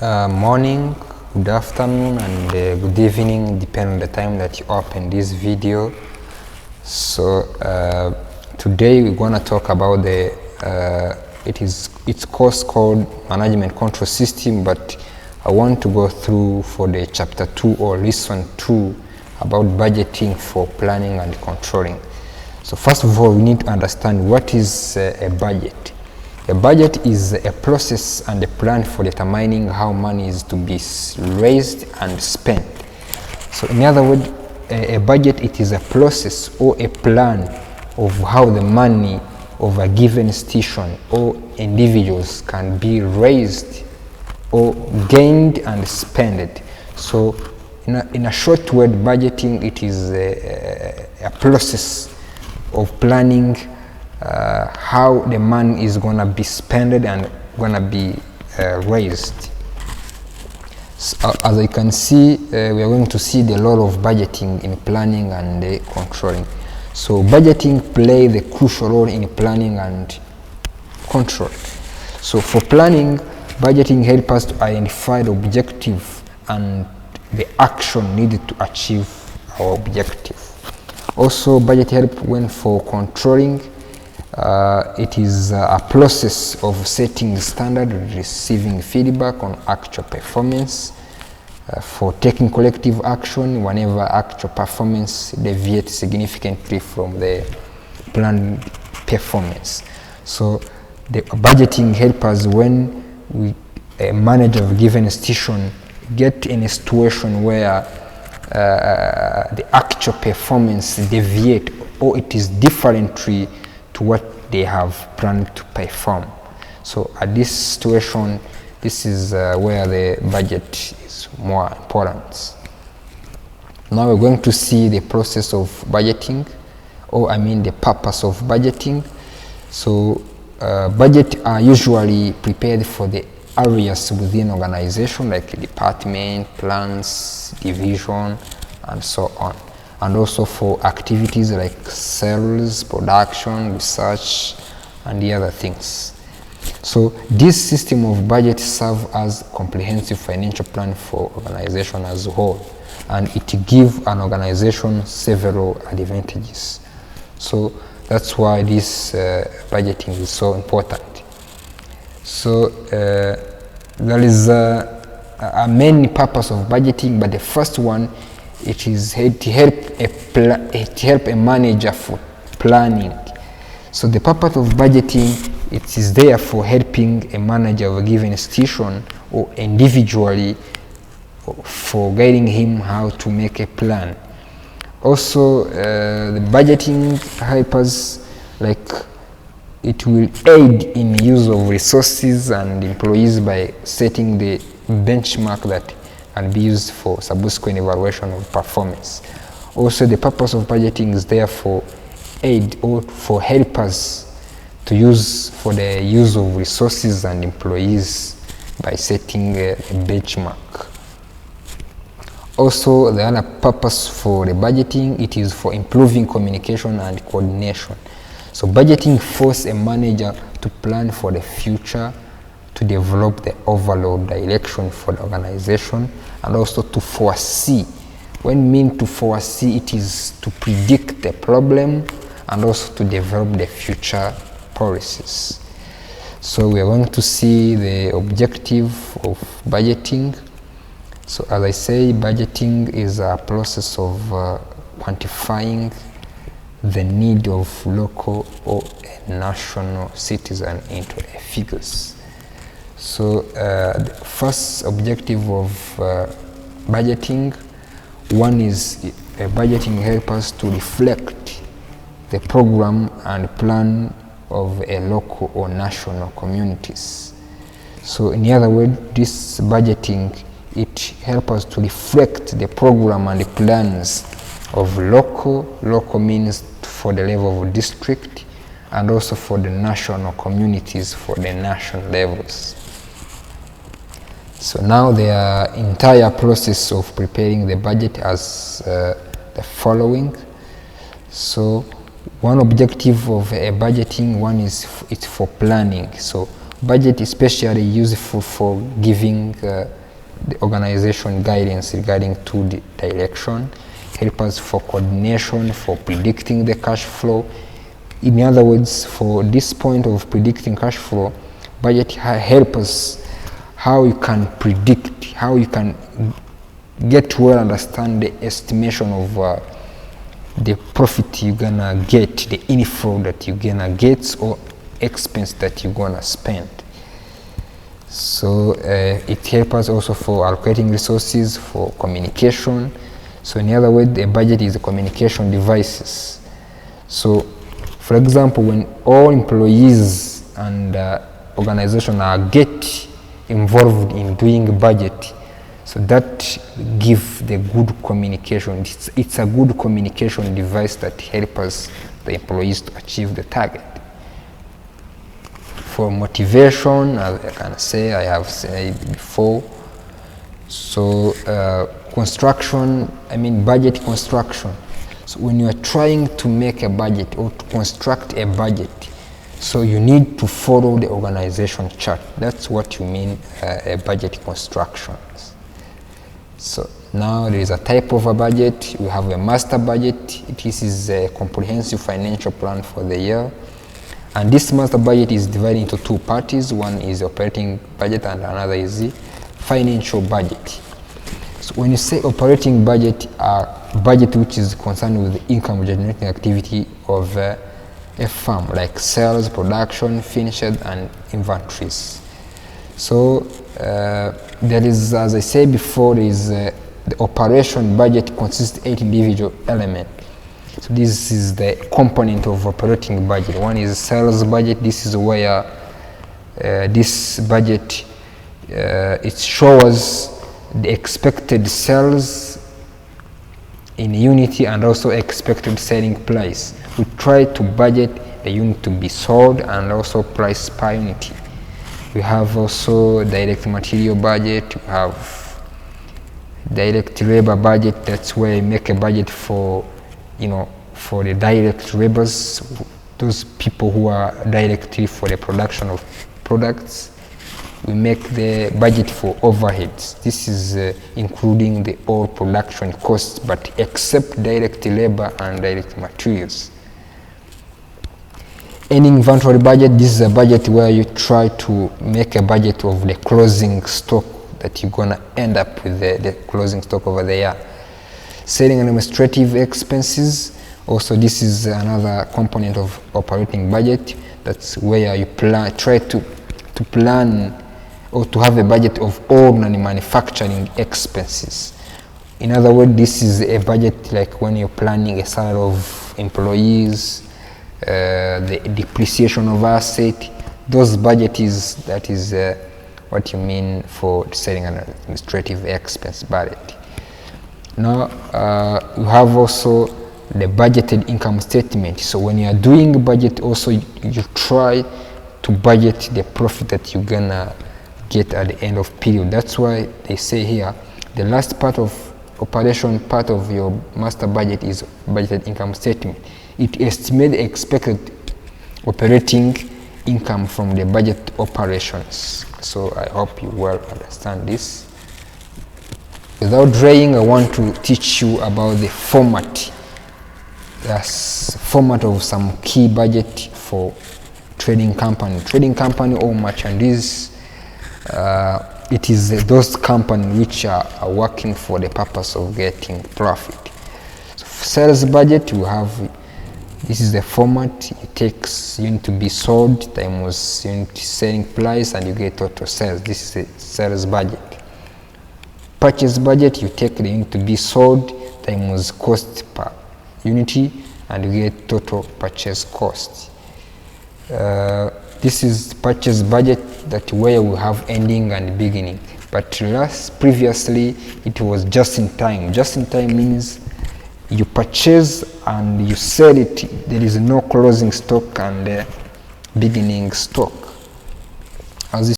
Morning, good afternoon, and good evening, depending on the time that you open this video. So today we're going to talk about the it's course called Management Control System, but I want to go through for the chapter 2 or lesson 2 about budgeting for planning and controlling. So first of all, we need to understand what is a budget. A budget is a process and a plan for determining how money is to be raised and spent. So in other words, a budget, it is a process or a plan of how the money of a given institution or individuals can be raised or gained and spent. So in a short word, budgeting, it is a process of planning how the money is going to be spent and going to be raised. So, as you can see, we are going to see the role of budgeting in planning and controlling. So budgeting plays the crucial role in planning and control. So for planning, budgeting helps us to identify the objective and the action needed to achieve our objective. Also, budget helps when for controlling. It is a process of setting standard, receiving feedback on actual performance, for taking collective action whenever actual performance deviates significantly from the planned performance. So the budgeting helps us when we manage a given institution get in a situation where the actual performance deviates or it is differently to what they have planned to perform. So at this situation, this is where the budget is more important. Now we're going to see the process of budgeting, or the purpose of budgeting. So budgets are usually prepared for the areas within organization like department, plans, division, and so on. And also for activities like sales, production, research, and the other things. So this system of budget serves as comprehensive financial plan for organization as a whole, and it gives an organization several advantages. So that's why this budgeting is so important. So there is a main purpose of budgeting, but the first one, it is to help a manager for planning. So the purpose of budgeting, it is there for helping a manager of a given institution or individually for guiding him how to make a plan. Also, the budgeting helps us, like it will aid in use of resources and employees by setting the benchmark that can be used for subsequent evaluation of performance. Also, the purpose of budgeting is there for aid or for helpers to use for the use of resources and employees by setting a benchmark. Also, the other purpose for the budgeting, it is for improving communication and coordination. So budgeting forces a manager to plan for the future, to develop the overall direction for the organization, and also to foresee. When mean to foresee, it is to predict the problem and also to develop the future policies. So we are going to see the objective of budgeting. So as I say, budgeting is a process of quantifying the need of local or national citizen into figures. So the first objective of budgeting, one is budgeting helps us to reflect the program and plan of a local or national communities. So in other words, this budgeting, it helps us to reflect the program and the plans of local means for the level of district, and also for the national communities for the national levels. So now the entire process of preparing the budget as the following. So one objective of a budgeting, one is it's for planning. So Budget is especially useful for giving the organization guidance regarding to the direction, help us for coordination, for predicting the cash flow. In other words, for this point of predicting cash flow, budget help us how you can predict, how you can get to well understand the estimation of the profit you're gonna get, the inflow that you're gonna get, or expense that you're gonna spend. So it helps us also for allocating resources, for communication. So in other words, a budget is a communication devices. So for example, when all employees and organization are get involved in doing budget, so that give the good communication. It's a good communication device that helps us, the employees, to achieve the target. For motivation, as I can say, I have said before. So construction, I mean budget construction. So when you are trying to make a budget or to construct a budget, so you need to follow the organization chart. That's what you mean a budget construction. So now there is a type of a budget. We have a master budget. This is a comprehensive financial plan for the year. And this master budget is divided into two parts. One is operating budget and another is the financial budget. So when you say operating budget, a budget which is concerned with the income generating activity of a firm, like sales, production, finished, and inventories. So there is, as I said before, there is the operation budget consists of 8 individual elements. So this is the component of operating budget. One is sales budget. This is where this budget it shows the expected sales in unity and also expected selling price. We try to budget the unit to be sold and also price per unity. We have also direct material budget. We have direct labor budget. That's where you make a budget for, for the direct laborers, those people who are directly for the production of products. We make the budget for overheads. This is including the all production costs, but except direct labor and direct materials. Any inventory budget, this is a budget where you try to make a budget of the closing stock that you're gonna end up with the closing stock over the year. Selling and administrative expenses, also this is another component of operating budget. That's where you try to plan or to have a budget of ordinary manufacturing expenses. In other words, this is a budget like when you're planning a salary of employees, the depreciation of asset. Those budgets, that is what you mean for selling an administrative expense budget. Now you have also the budgeted income statement. So when you are doing a budget, also you try to budget the profit that you're gonna get at the end of period. That's why they say here the last part of operation part of your master budget is budgeted income statement. It estimates the expected operating income from the budget operations. So I hope you well understand this. Without delaying, I want to teach you about the format. That's format of some key budget for trading company or merchandise. It is those companies which are working for the purpose of getting profit. So for sales budget, you have, this is the format. It takes unit to be sold times unit selling price and you get total sales. This is the sales budget. Purchase budget, you take the unit to be sold times cost per unity and you get total purchase cost. This is purchase budget, that where we have ending and beginning. But previously it was just in time. Just in time means you purchase and you sell it. There is no closing stock and beginning stock. As